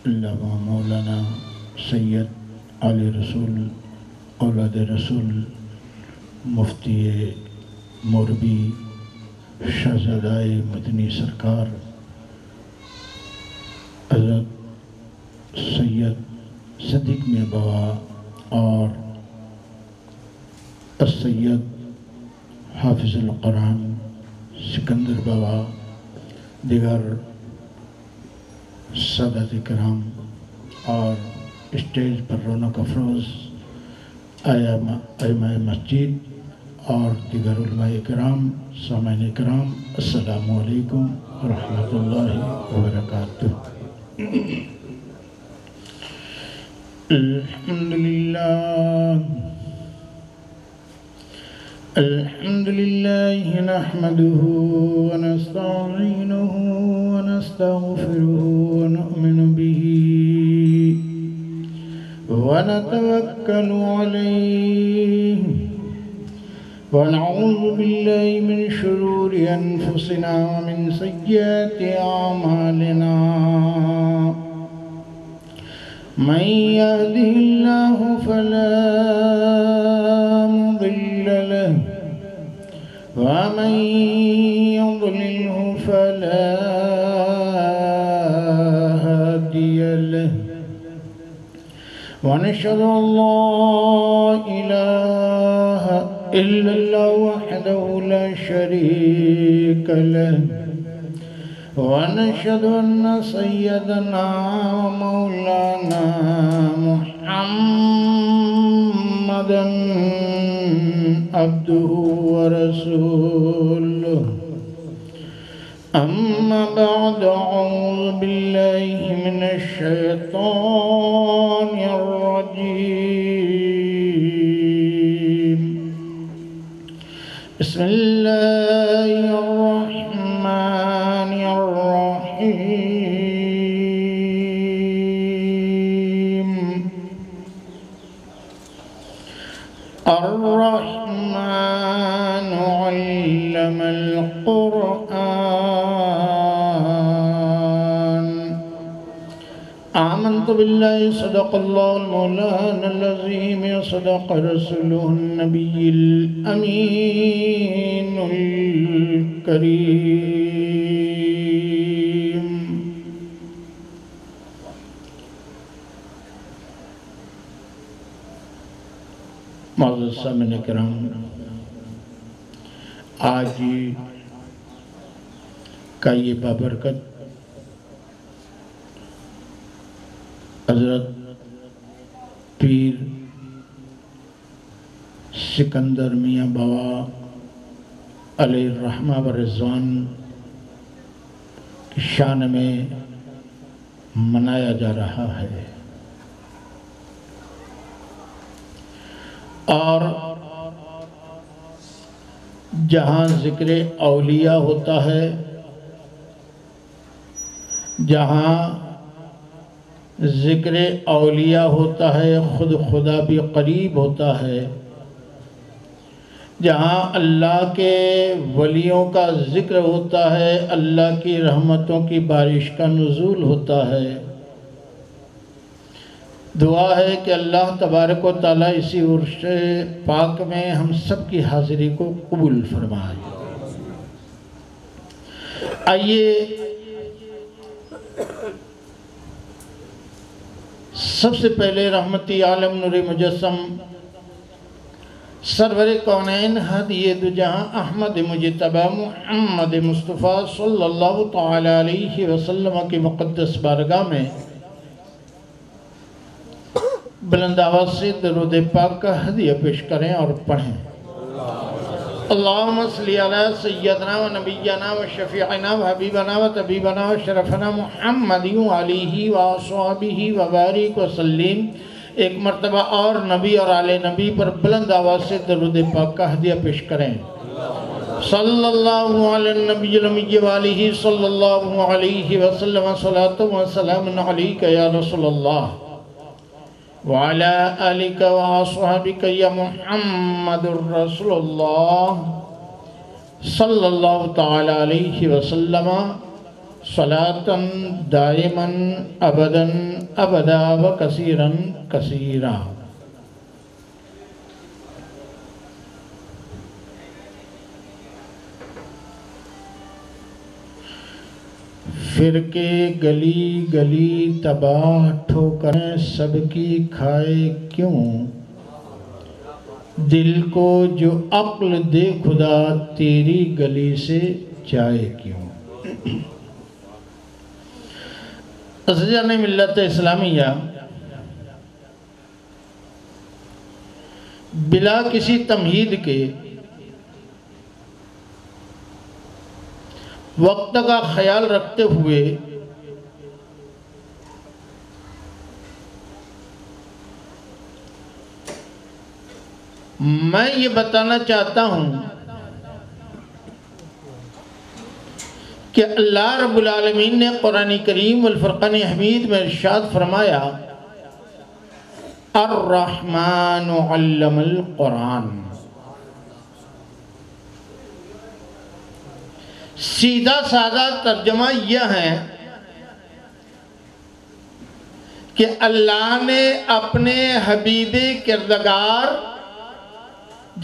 علامہ مولانا سید علی رسول اولاد رسول مفتی موربی شہزادہ مدنی سرکار حضرت سید صدیق میاں بوا اور السید حافظ القرآن سکندر بوا، دیگر سادات کرام اور اسٹیج پر رونق افروز ائمہ مسجد اور دیگر علماء کرام، سامعین کرام، السلام علیکم ورحمۃ اللہ وبرکاتہ۔ الحمد لله نحمده ونستعينه ونستغفره ونؤمن به ونتوكل عليه ونعوذ بالله من شرور أنفسنا ومن سيئات أعمالنا، من يهده الله فلا مضل له ومن يضلله فلا هادي له، ونشهد أن لا إله إلا الله وحده لا شريك له، ونشهد أن سيدنا ومولانا محمدًا عبده ورسوله، أما بعد، أعوذ بالله من الشيطان الرجيم، بسم الله الرحمن الرحيم، الرحمن علم القرآن، آمنت بالله صدق الله المولانا العظيم وصدق رسوله النبي الأمين الكريم۔ معزز سامعین کرام، آج کا یہ بابرکت حضرت پیر سکندر میاں بوا علیہ الرحمہ و رضوان کی شان میں منایا جا رہا ہے، اور جہاں ذکر اولیاء ہوتا ہے، جہاں ذکر اولیاء ہوتا ہے، خود خدا بھی قریب ہوتا ہے، جہاں اللہ کے ولیوں کا ذکر ہوتا ہے، اللہ کی رحمتوں کی بارش کا نزول ہوتا ہے۔ دعا ہے کہ اللہ تبارک و تعالیٰ اسی عرش پاک میں ہم سب کی حاضری کو قبول فرمائے۔ آئیے سب سے پہلے رحمتی عالم نور مجسم سرور کونین ہدی دو جہاں احمد مجتبی محمد مصطفیٰ صلی اللہ تعالی علیہ وسلم کی مقدس بارگاہ میں بلند آواز سے درود پاک کا ہدیہ پیش کریں اور پڑھیں۔ اللہم صلی علی سیدنا و نبینا و شفیعنا و حبیبنا و طبیبنا و شرفنا محمد و علیہ و صحابہ و بارک و سلیم۔ ایک مرتبہ اور نبی اور آل نبی پر بلند آواز سے درود پاک کا ہدیہ پیش کریں۔ صلی اللہ علی النبی الامی و آلہ صلی اللہ علیہ وسلم، صلاۃ و سلام علیک یا رسول اللہ وعلى آلك وأصحابك يا محمد رسول الله صلى الله تعالى عليه وسلم۔ صلاۃً دائماً ابداً ابدا و کثیراً کثیرا۔ فرقے گلی گلی تباہ ٹھوکریں سب کی کھائے کیوں، دل کو جو عقل دے خدا تیری گلی سے جائے کیوں۔ عزیزان ملت اسلامیہ، بلا کسی تمہید کے وقت کا خیال رکھتے ہوئے میں یہ بتانا چاہتا ہوں کہ اللہ رب العالمین نے قرآن کریم والفرقان حمید میں ارشاد فرمایا، الرحمن علم القرآن۔ سیدھا سادہ ترجمہ یہ ہے کہ اللہ نے اپنے حبیب کردگار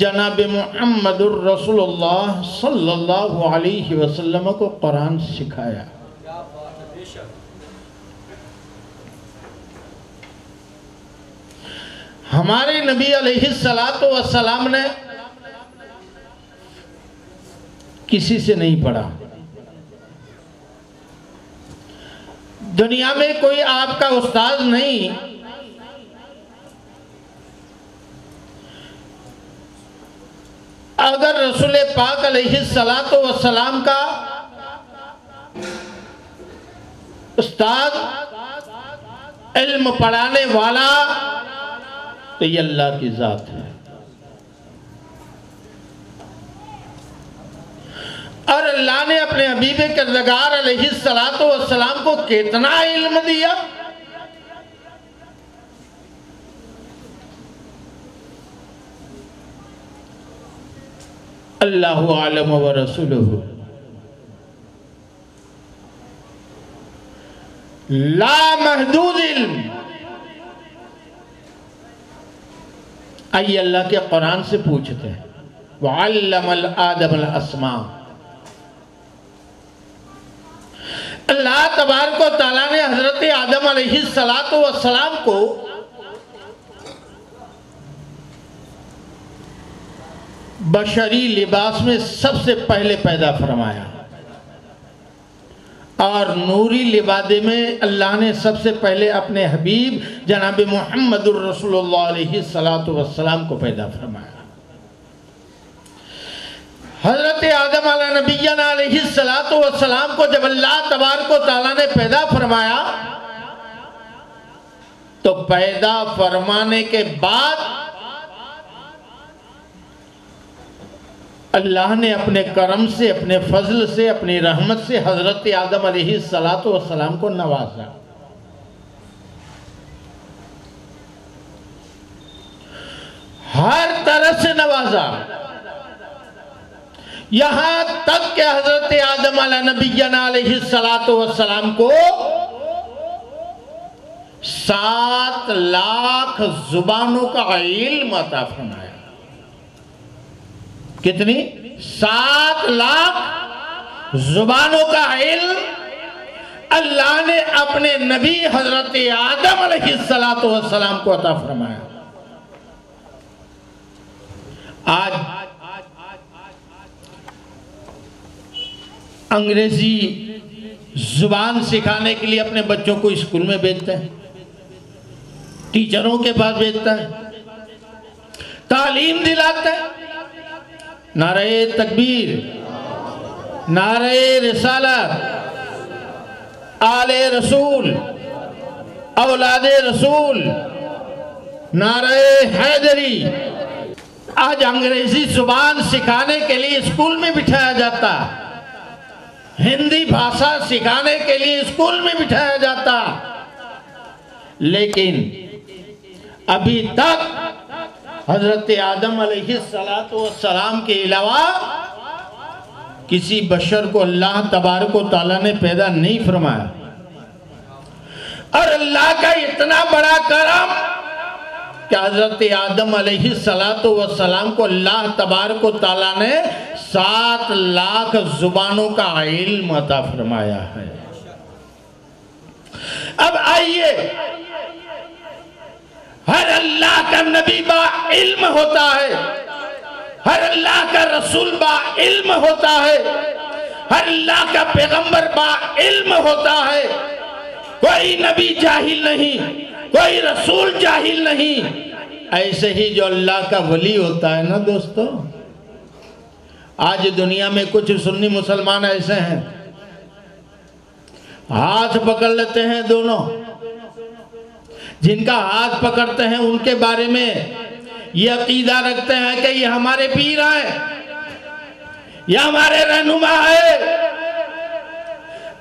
جناب محمد الرسول اللہ صلی اللہ علیہ وسلم کو قرآن سکھایا۔ ہمارے نبی علیہ السلام نے کسی سے نہیں پڑھا۔ دنیا میں کوئی آپ کا استاد نہیں، اگر رسول پاک علیہ السلام کا استاد علم پڑھانے والا تو یہ اللہ کی ذات ہے۔ اور اللہ نے اپنے حبیب کردگار علیہ السلام کو کتنا علم دیا۔ اللہ عالم ورسولہ لا محدود علم۔ آئیے اللہ کے قرآن سے پوچھتے ہیں، وَعَلَّمَ الْآدَمَ الْأَسْمَاءَ۔ اللہ تبارک و تعالیٰ نے حضرت آدم علیہ السلام کو بشری لباس میں سب سے پہلے پیدا فرمایا، اور نوری لبادے میں اللہ نے سب سے پہلے اپنے حبیب جناب محمد الرسول اللہ علیہ السلام کو پیدا فرمایا۔ حضرت آدم علیہ نبینا علیہ السلام کو جب اللہ تبارک و تعالیٰ نے پیدا فرمایا تو پیدا فرمانے کے بعد اللہ نے اپنے کرم سے، اپنے فضل سے، اپنی رحمت سے حضرت آدم علیہ السلام کو نوازا۔ ہر طرح سے نوازا، یہاں تک کہ حضرت آدم علیہ نبینا علیہ السلام کو 7 لاکھ زبانوں کا علم عطا فرمایا۔ کتنی؟ 7 لاکھ زبانوں کا علم اللہ نے اپنے نبی حضرت آدم علیہ السلام کو عطا فرمایا۔ آج انگریزی زبان سکھانے کے لیے اپنے بچوں کو اسکول میں بھیجتے ہیں، ٹیچروں کے پاس بھیجتا ہے، تعلیم دلاتا ہے۔ نعرہ تکبیر، نعرہ رسالت، آل رسول، اولاد رسول، نعرہ حیدری۔ آج انگریزی زبان سکھانے کے لیے اسکول میں بٹھایا جاتا، ہندی بھاشا سکھانے کے لیے اسکول میں بٹھایا جاتا، لیکن ابھی تک حضرت آدم علیہ السلام کے علاوہ کسی بشر کو اللہ تبارک و تعالیٰ نے پیدا نہیں فرمایا، اور اللہ کا اتنا بڑا کرم کہ حضرت آدم علیہ السلام کو اللہ تبارک و تعالیٰ نے 7 لاکھ زبانوں کا علم عطا فرمایا ہے۔ اب آئیے، ہر اللہ کا نبی با علم ہوتا ہے، ہر اللہ کا رسول با علم ہوتا ہے، ہر اللہ کا پیغمبر با علم ہوتا ہے۔ کوئی نبی جاہل نہیں، کوئی رسول جاہل نہیں۔ ایسے ہی جو اللہ کا ولی ہوتا ہے نا دوستو، آج دنیا میں کچھ سنی مسلمان ایسے ہیں، ہاتھ پکڑ لیتے ہیں دونوں، جن کا ہاتھ پکڑتے ہیں ان کے بارے میں یہ عقیدہ رکھتے ہیں کہ یہ ہمارے پیر ہیں، یہ ہمارے رہنما ہے۔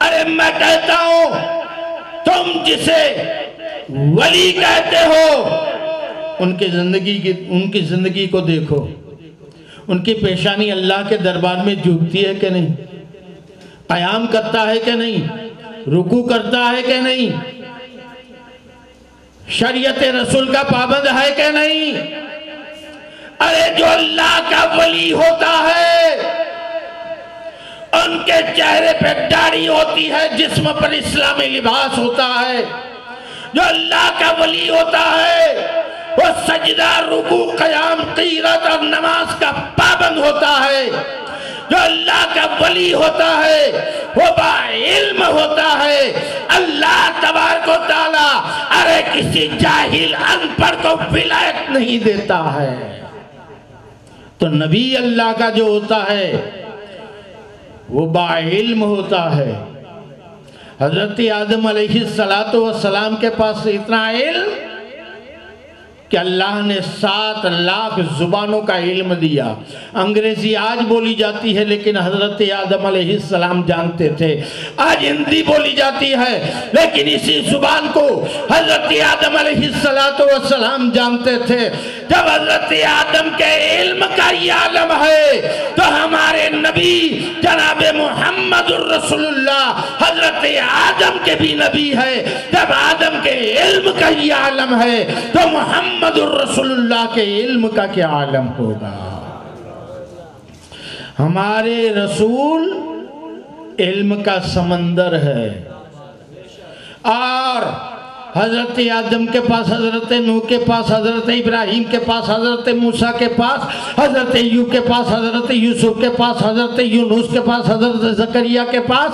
ارے میں کہتا ہوں، تم جسے ولی کہتے ہو، ان کی زندگی کو دیکھو، ان کی پیشانی اللہ کے دربار میں جھکتی ہے کہ نہیں؟ قیام کرتا ہے کہ نہیں؟ رکوع کرتا ہے کہ نہیں؟ شریعت رسول کا پابند ہے کہ نہیں؟ ارے جو اللہ کا ولی ہوتا ہے، ان کے چہرے پہ داڑھی ہوتی ہے، جسم پر اسلامی لباس ہوتا ہے۔ جو اللہ کا ولی ہوتا ہے وہ سجدہ، رکوع، قیام، قرات اور نماز کا پابند ہوتا ہے۔ جو اللہ کا ولی ہوتا ہے وہ با علم ہوتا ہے۔ اللہ تبارک و تعالیٰ ارے کسی جاہل ان پڑھ کو ولایت نہیں دیتا ہے۔ تو نبی اللہ کا جو ہوتا ہے وہ با علم ہوتا ہے۔ حضرت آدم علیہ السلام کے پاس اتنا علم کہ اللہ نے 7 لاکھ زبانوں کا علم دیا۔ انگریزی آج بولی جاتی ہے لیکن حضرت آدم علیہ السلام جانتے تھے۔ آج ہندی بولی جاتی ہے لیکن اسی زبان کو حضرت آدم علیہ السلام جانتے تھے۔ جب حضرت آدم کے علم کا یہ عالم ہے تو ہمارے نبی جناب محمد الرسول اللہ حضرت آدم کے بھی نبی ہے۔ جب آدم کے علم کا یہ عالم ہے تو محمد الرسول اللہ کے علم کا کیا عالم ہوگا؟ ہمارے رسول علم کا سمندر ہے، اور حضرت آدم کے پاس، حضرت نوح کے پاس، حضرت ابراہیم کے پاس، حضرت موسیٰ کے پاس، حضرت ایوب کے پاس، حضرت یوسف کے پاس، حضرت یونس کے پاس، حضرت زکریا کے پاس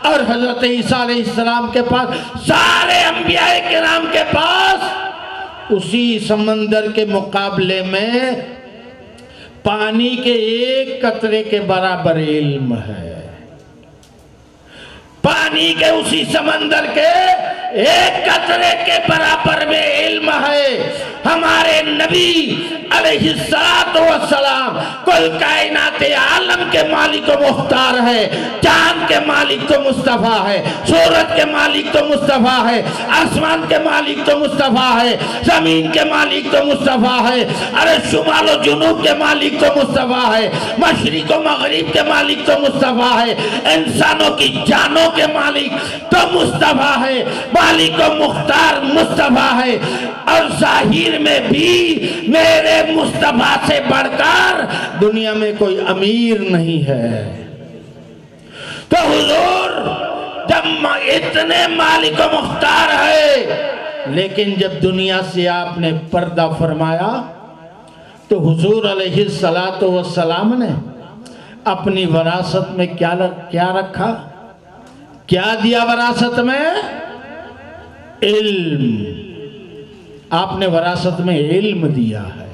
اور حضرت عیسیٰ علیہ السلام کے پاس، سارے انبیاء کرام کے پاس اسی سمندر کے مقابلے میں پانی کے ایک قطرے کے برابر علم ہے۔ پانی کے اسی سمندر کے ایک قطرے کے برابر میں علم ہے۔ ہمارے نبی علیہ السلام کل کائنات عالم کے مالک و مختار ہے۔ چاند کے مالک تو مصطفیٰ ہے، سورج کے مالک تو مصطفیٰ ہے، آسمان کے مالک تو مصطفیٰ ہے، زمین کے مالک تو مصطفیٰ ہے، ارے شمال و جنوب کے مالک تو مصطفیٰ ہے، مشرق و مغرب کے مالک تو مصطفیٰ ہے، انسانوں کی جانوں کے مالک تو مصطفیٰ ہے، مالک و مختار مصطفیٰ ہے۔ اور ظاہر میں بھی میرے مصطفیٰ سے بڑھ کر دنیا میں کوئی امیر نہیں ہے۔ تو حضور جب اتنے مالک و مختار ہے، لیکن جب دنیا سے آپ نے پردہ فرمایا تو حضور علیہ السلام نے اپنی وراثت میں کیا رکھا؟ کیا دیا وراثت میں؟ علم۔ آپ نے وراثت میں علم دیا ہے،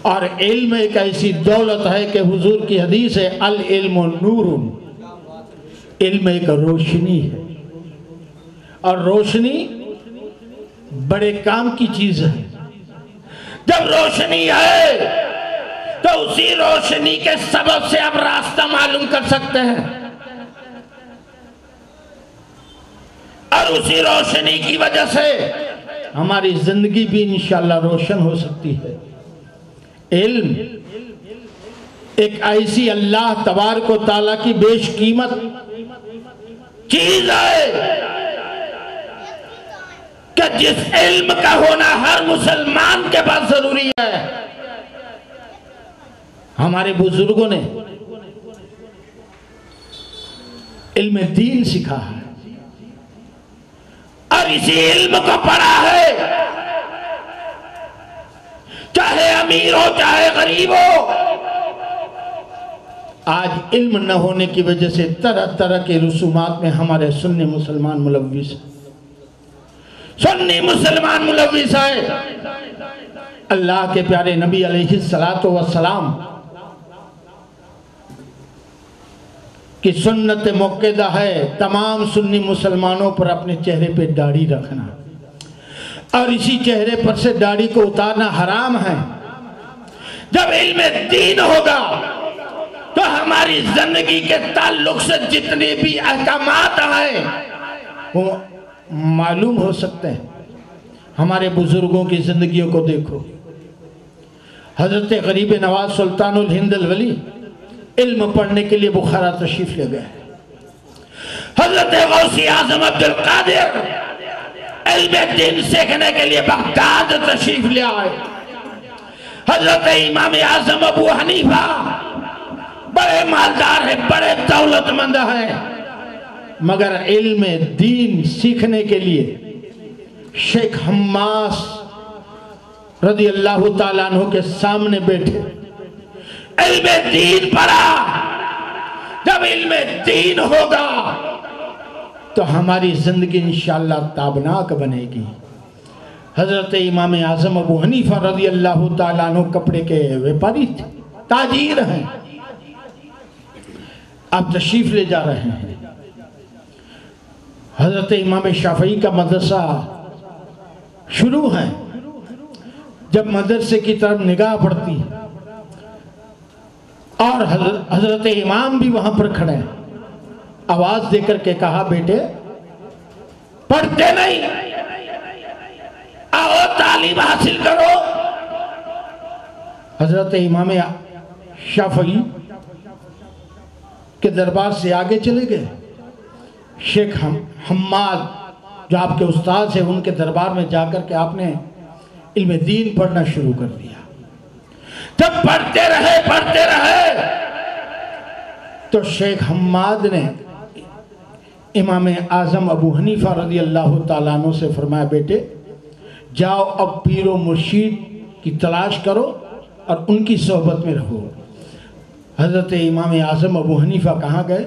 اور علم ایک ایسی دولت ہے کہ حضور کی حدیث ہے العلم نور۔ علم ایک روشنی ہے، اور روشنی بڑے کام کی چیز ہے۔ جب روشنی ہے تو اسی روشنی کے سبب سے آپ راستہ معلوم کر سکتے ہیں، اور اسی روشنی کی وجہ سے ہماری زندگی بھی انشاءاللہ روشن ہو سکتی ہے۔ علم ایک ایسی اللہ تبارک و تعالیٰ کی بیش قیمت چیز ہے کہ جس علم کا ہونا ہر مسلمان کے پاس ضروری ہے۔ ہمارے بزرگوں نے علم دین سکھا ہے اور اسی علم کو پڑھا ہے، چاہے امیر ہو چاہے غریب ہو۔ آج علم نہ ہونے کی وجہ سے طرح طرح کے رسومات میں ہمارے سنی مسلمان ملوث ہیں، سنی مسلمان ملوث ہے۔ اللہ کے پیارے نبی علیہ السلام کی سنت موقدہ ہے تمام سنی مسلمانوں پر اپنے چہرے پہ داڑھی رکھنا، اور اسی چہرے پر سے داڑھی کو اتارنا حرام ہے۔ جب علم دین ہوگا تو ہماری زندگی کے تعلق سے جتنے بھی احکامات ہیں وہ معلوم ہو سکتے ہیں۔ ہمارے بزرگوں کی زندگیوں کو دیکھو۔ حضرت غریب نواز سلطان الہند الولی علم پڑھنے کے لیے بخارا تشریف لے گئے۔ حضرت غوثی اعظم عبد القادر علم دین سیکھنے کے لیے بغداد تشریف لے آئے۔ حضرت امام اعظم ابو حنیفہ بڑے مالدار ہیں، بڑے دولت مند ہیں، مگر علم دین سیکھنے کے لیے شیخ حماس رضی اللہ تعالیٰ عنہ کے سامنے بیٹھے، علم دین پڑھا۔ جب علم دین ہوگا تو ہماری زندگی انشاءاللہ تابناک بنے گی۔ حضرت امام اعظم ابو حنیفہ رضی اللہ تعالیٰ عنہ کپڑے کے ویپاری تھے، تاجر ہیں، آپ تشریف لے جا رہے ہیں۔ حضرت امام شافعی کا مدرسہ شروع ہے۔ جب مدرسے کی طرف نگاہ پڑتی اور حضرت امام بھی وہاں پر کھڑے ہیں، آواز دے کر کے کہا بیٹے پڑھتے نہیں، آؤ تعلیم حاصل کرو۔ حضرت امام شافعی کے دربار سے آگے چلے گئے۔ شیخ حماد جو آپ کے استاد ہیں ان کے دربار میں جا کر کے آپ نے علم دین پڑھنا شروع کر دیا۔ جب پڑھتے رہے تو شیخ حماد نے امام اعظم ابو حنیفہ رضی اللہ تعالیٰ عنہ سے فرمایا بیٹے جاؤ اب پیر و مرشید کی تلاش کرو اور ان کی صحبت میں رہو۔ حضرت امام اعظم ابو حنیفہ کہاں گئے؟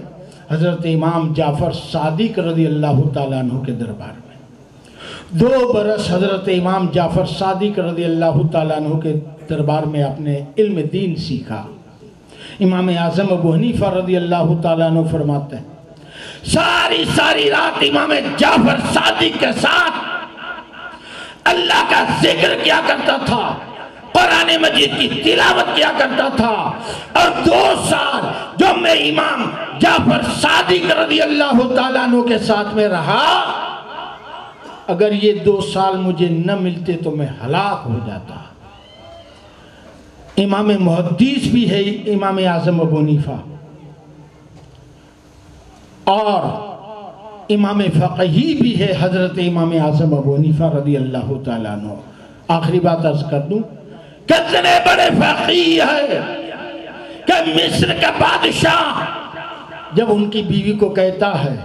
حضرت امام جعفر صادق رضی اللہ تعالیٰ عنہ کے دربار میں۔ 2 برس حضرت امام جعفر صادق رضی اللہ تعالیٰ عنہ کے دربار میں اپنے علم دین سیکھا۔ امام اعظم ابو حنیفہ رضی اللہ تعالیٰ عنہ فرماتے ہیں ساری رات امام جعفر صادق کے ساتھ اللہ کا ذکر کیا کرتا تھا، قرآن مجید کی تلاوت کیا کرتا تھا، اور 2 سال جو میں امام جعفر صادق رضی اللہ تعالیٰ عنہ کے ساتھ میں رہا، اگر یہ 2 سال مجھے نہ ملتے تو میں ہلاک ہو جاتا۔ امام محدث بھی ہے امام اعظم ابو حنیفہ، اور امام فقہی بھی ہے حضرت امام اعظم ابو حنیفہ رضی اللہ تعالیٰ عنہ۔ آخری بات عرض کر دوں، کتنے بڑے فقیہ ہیں کہ مصر کا بادشاہ جب ان کی بیوی کو کہتا ہے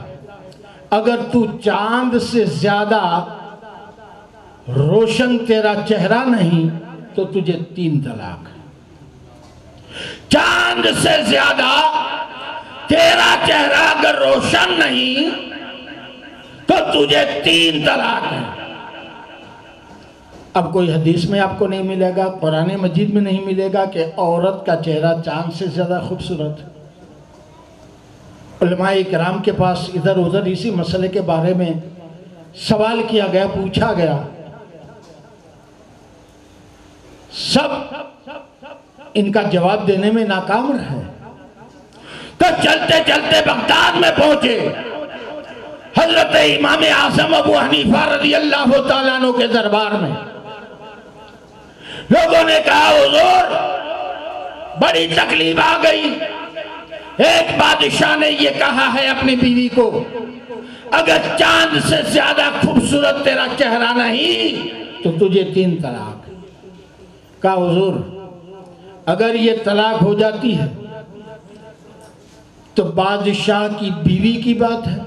اگر تو چاند سے زیادہ روشن تیرا چہرہ نہیں تو تجھے 3 طلاق۔ چاند سے زیادہ تیرا چہرہ اگر روشن نہیں تو تجھے 3 طلاق ہے۔ اب کوئی حدیث میں آپ کو نہیں ملے گا، قرآن مجید میں نہیں ملے گا کہ عورت کا چہرہ چاند سے زیادہ خوبصورت ہے۔ علماء کرام کے پاس ادھر ادھر اسی مسئلے کے بارے میں سوال کیا گیا، پوچھا گیا، سب ان کا جواب دینے میں ناکام رہے۔ تو چلتے چلتے بغداد میں پہنچے، حضرت امام اعظم ابو حنیفہ رضی اللہ تعالیٰ عنہ کے دربار میں۔ لوگوں نے کہا حضور بڑی تکلیف آ گئی۔ ایک بادشاہ نے یہ کہا ہے اپنی بیوی کو، اگر چاند سے زیادہ خوبصورت تیرا چہرہ نہیں تو تجھے 3 طلاق۔ کہا حضور اگر یہ طلاق ہو جاتی ہے تو بادشاہ کی بیوی کی بات ہے،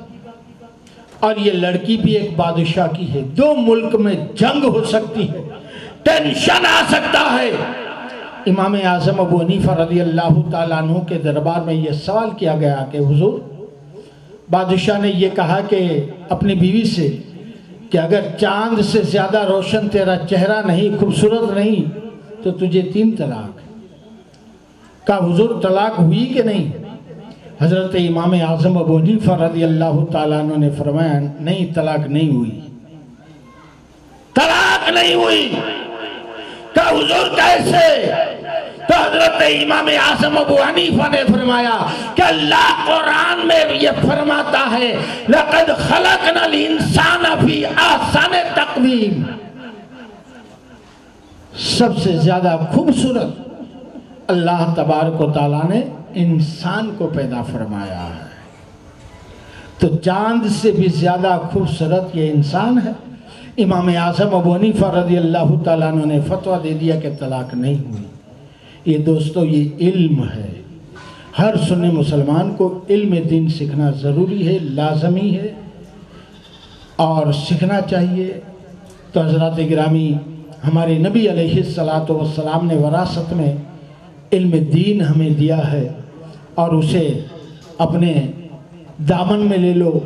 اور یہ لڑکی بھی ایک بادشاہ کی ہے، 2 ملک میں جنگ ہو سکتی ہے، ٹینشن آ سکتا ہے۔ امام اعظم ابو حنیفہ رضی اللہ تعالیٰ عنہ کے دربار میں یہ سوال کیا گیا کہ حضور بادشاہ نے یہ کہا کہ اپنی بیوی سے کہ اگر چاند سے زیادہ روشن تیرا چہرہ نہیں، خوبصورت نہیں تو تجھے 3 طلاق۔ کہا حضور طلاق ہوئی کہ نہیں؟ حضرت امام اعظم ابو حنیفہ رضی اللہ تعالیٰ عنہ نے فرمایا نہیں، طلاق نہیں ہوئی، طلاق نہیں ہوئی۔ کہا حضور کیسے؟ تو حضرت امام اعظم ابو حنیفہ نے فرمایا کہ اللہ قرآن میں یہ فرماتا ہے لَقَدْ خَلَقْنَا الْإِنسَانَ فِي أَحْسَنِ تَقْوِيمٍ، سب سے زیادہ خوبصورت اللہ تبارک و تعالیٰ نے انسان کو پیدا فرمایا ہے، تو چاند سے بھی زیادہ خوبصورت یہ انسان ہے۔ امام اعظم ابو حنیفہ رضی اللہ تعالیٰ عنہ نے فتویٰ دے دیا کہ طلاق نہیں ہوئی۔ یہ دوستو یہ علم ہے، ہر سنی مسلمان کو علم دین سیکھنا ضروری ہے، لازمی ہے اور سیکھنا چاہیے۔ تو حضرات گرامی ہمارے نبی علیہ السلام نے وراثت میں علم دین ہمیں دیا ہے، اور اسے اپنے دامن میں لے لو،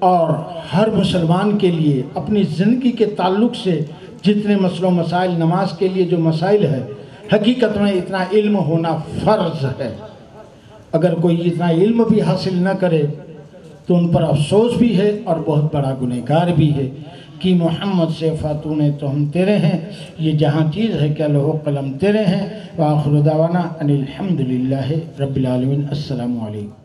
اور ہر مسلمان کے لیے اپنی زندگی کے تعلق سے جتنے مسئلہ و مسائل، نماز کے لیے جو مسائل ہے، حقیقت میں اتنا علم ہونا فرض ہے۔ اگر کوئی اتنا علم بھی حاصل نہ کرے تو ان پر افسوس بھی ہے اور بہت بڑا گنہگار بھی ہے کہ محمد سے فاتون تو ہم تیرے ہیں، یہ جہاں چیز ہے کہ لوح قلم تیرے ہیں۔ وآخر دعوانا ان الحمدللہ رب العالمین۔ السلام علیکم۔